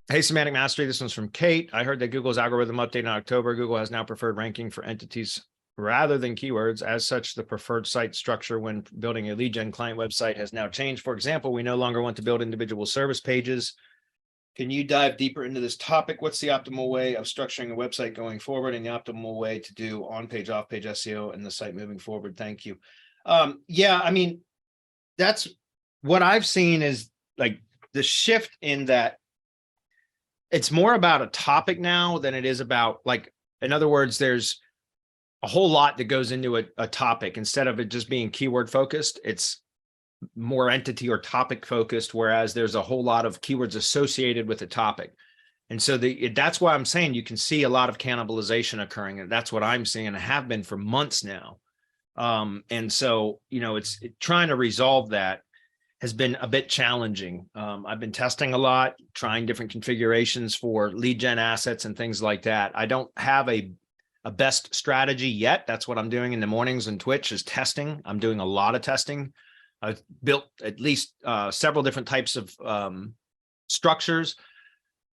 Hey, Semantic Mastery. This one's from Kate. I heard that Google's algorithm update in October. Google has now preferred ranking for entities rather than keywords. As such, the preferred site structure when building a lead gen client website has now changed. For example, we no longer want to build individual service pages. Can you dive deeper into this topic? What's the optimal way of structuring a website going forward and the optimal way to do on-page, off-page SEO and the site moving forward? Thank you. Yeah, I mean, that's what I've seen is like the shift in that it's more about a topic now than it is about, like, in other words, there's a whole lot that goes into a topic. Instead of it just being keyword focused, it's more entity or topic focused, whereas there's a whole lot of keywords associated with the topic. And so that's why I'm saying you can see a lot of cannibalization occurring. And that's what I'm seeing and have been for months now. And so, it's trying to resolve that has been a bit challenging. I've been testing a lot, trying different configurations for lead gen assets and things like that. I don't have a best strategy yet. That's what I'm doing in the mornings on Twitch is testing. I'm doing a lot of testing. I've built at least several different types of structures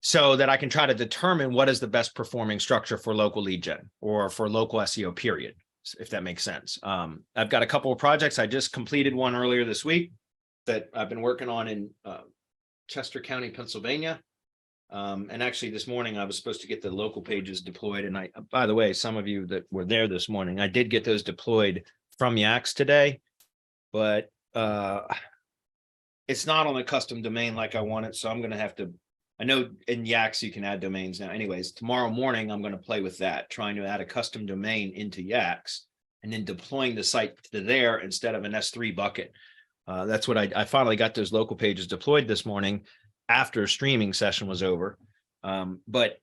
so that I can try to determine what is the best performing structure for local lead gen or for local SEO period, if that makes sense. I've got a couple of projects. I just completed one earlier this week that I've been working on in Chester County, Pennsylvania. And actually this morning I was supposed to get the local pages deployed. And by the way, some of you that were there this morning, I did get those deployed from Yaks today, but it's not on a custom domain like I want it. So I'm going to have to, I know in Yaks you can add domains now. Anyways, tomorrow morning I'm going to play with that, trying to add a custom domain into Yaks and then deploying the site to there instead of an S3 bucket. That's what I finally got those local pages deployed this morning after a streaming session was over. But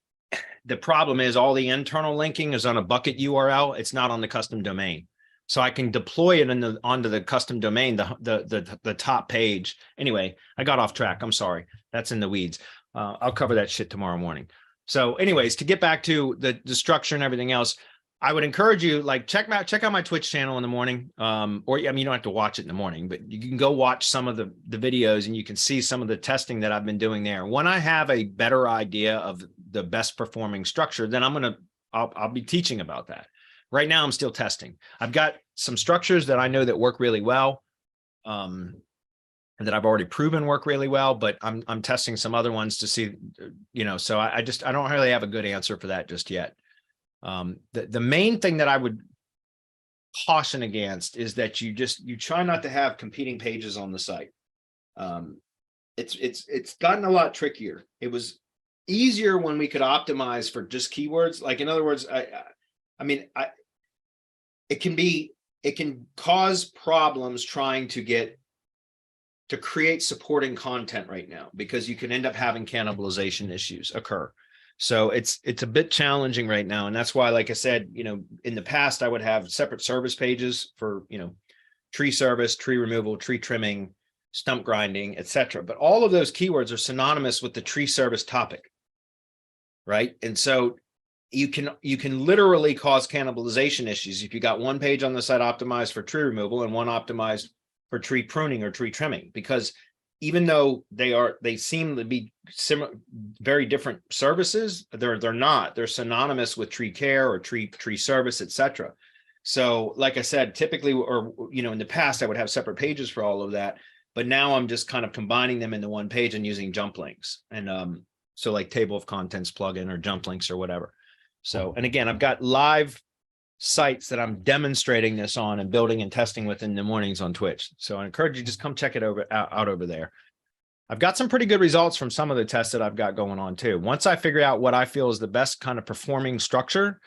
the problem is all the internal linking is on a bucket URL. It's not on the custom domain. So I can deploy it onto the custom domain, the top page. Anyway, I got off track. I'm sorry. That's in the weeds. I'll cover that shit tomorrow morning. So anyways, to get back to the structure and everything else, I would encourage you, like, check out my Twitch channel in the morning. Or I mean, you don't have to watch it in the morning, but you can go watch some of the videos and you can see some of the testing that I've been doing there. When I have a better idea of the best performing structure, then I'll be teaching about that. Right now, I'm still testing. I've got some structures that I know that work really well, and that I've already proven work really well, but I'm testing some other ones to see, so I don't really have a good answer for that just yet. The main thing that I would caution against is that you try not to have competing pages on the site. It's gotten a lot trickier. It was easier when we could optimize for just keywords. Like, in other words, it can cause problems trying to create supporting content right now, because you can end up having cannibalization issues occur. So it's a bit challenging right now. And that's why, like I said, in the past, I would have separate service pages for, tree service, tree removal, tree trimming, stump grinding, etc. But all of those keywords are synonymous with the tree service topic, right? And so you can literally cause cannibalization issues if you got one page on the site optimized for tree removal and one optimized for tree pruning or tree trimming, because even though they seem to be similar, very different services, they're not. They're synonymous with tree care or tree service, etc. So, like I said, typically, or in the past, I would have separate pages for all of that, but now I'm just kind of combining them into one page and using jump links, and so like table of contents plugin or jump links or whatever. So, and again, I've got live sites that I'm demonstrating this on and building and testing with in the mornings on Twitch. So I encourage you, just come check it out over there. I've got some pretty good results from some of the tests that I've got going on too. Once I figure out what I feel is the best kind of performing structure,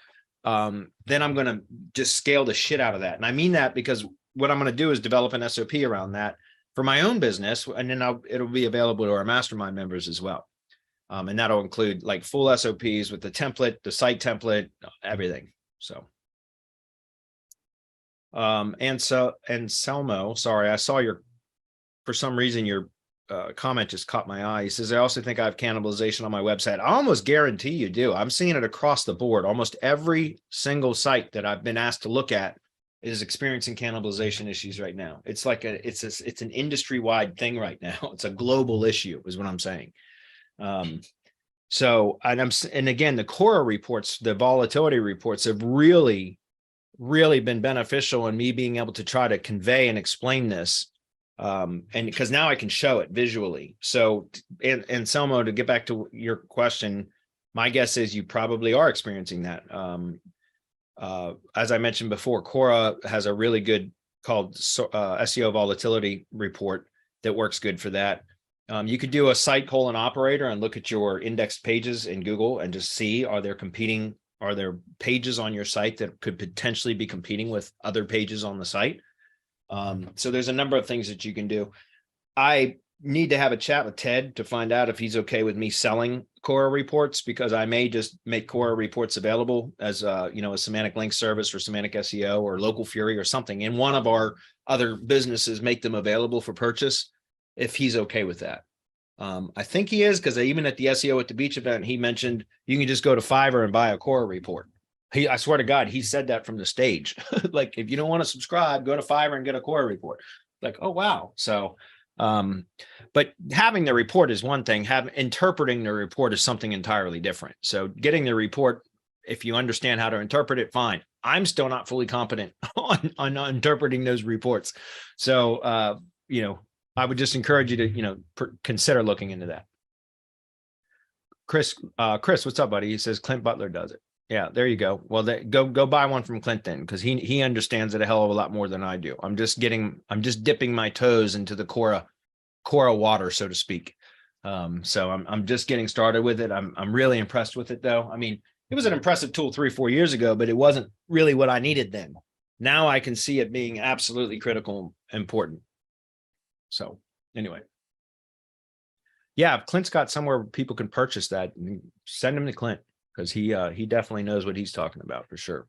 then I'm going to just scale the shit out of that. And I mean that because what I'm going to do is develop an SOP around that for my own business. And then it'll be available to our mastermind members as well. And that'll include like full SOPs with the template, the site template, everything. So. And Selmo, sorry, I saw for some reason, your comment just caught my eye. He says, I also think I have cannibalization on my website. I almost guarantee you do. I'm seeing it across the board. Almost every single site that I've been asked to look at is experiencing cannibalization issues right now. It's like it's an industry-wide thing right now. It's a global issue is what I'm saying. So, and again, the Cora reports, the volatility reports have really, really been beneficial in me being able to try to convey and explain this. And because now I can show it visually. So, and Selmo, to get back to your question, my guess is you probably are experiencing that. As I mentioned before, Cora has a really good called SEO volatility report that works good for that. You could do a site colon operator and look at your indexed pages in Google and just see, are there pages on your site that could potentially be competing with other pages on the site? So there's a number of things that you can do. I need to have a chat with Ted to find out if he's okay with me selling Cora reports, because I may just make Cora reports available as a semantic link service or semantic SEO or Local Fury or something in one of our other businesses, make them available for purchase if he's okay with that. I think he is, because even at the SEO at the Beach event, he mentioned you can just go to Fiverr and buy a Cora report. I swear to God, he said that from the stage. Like, if you don't want to subscribe, go to Fiverr and get a Cora report. Like, oh, wow. So, but having the report is one thing. Interpreting the report is something entirely different. So getting the report, if you understand how to interpret it, fine. I'm still not fully competent on interpreting those reports. So, I would just encourage you to, consider looking into that. Chris, what's up, buddy? He says Clint Butler does it. Yeah, there you go. Well, go buy one from Clint then, because he understands it a hell of a lot more than I do. I'm just dipping my toes into the Cora water, so to speak. So I'm just getting started with it. I'm really impressed with it, though. I mean, it was an impressive tool 3-4 years ago, but it wasn't really what I needed then. Now I can see it being absolutely critical, important. So anyway. Yeah, if Clint's got somewhere people can purchase that, send him to Clint, because he definitely knows what he's talking about for sure.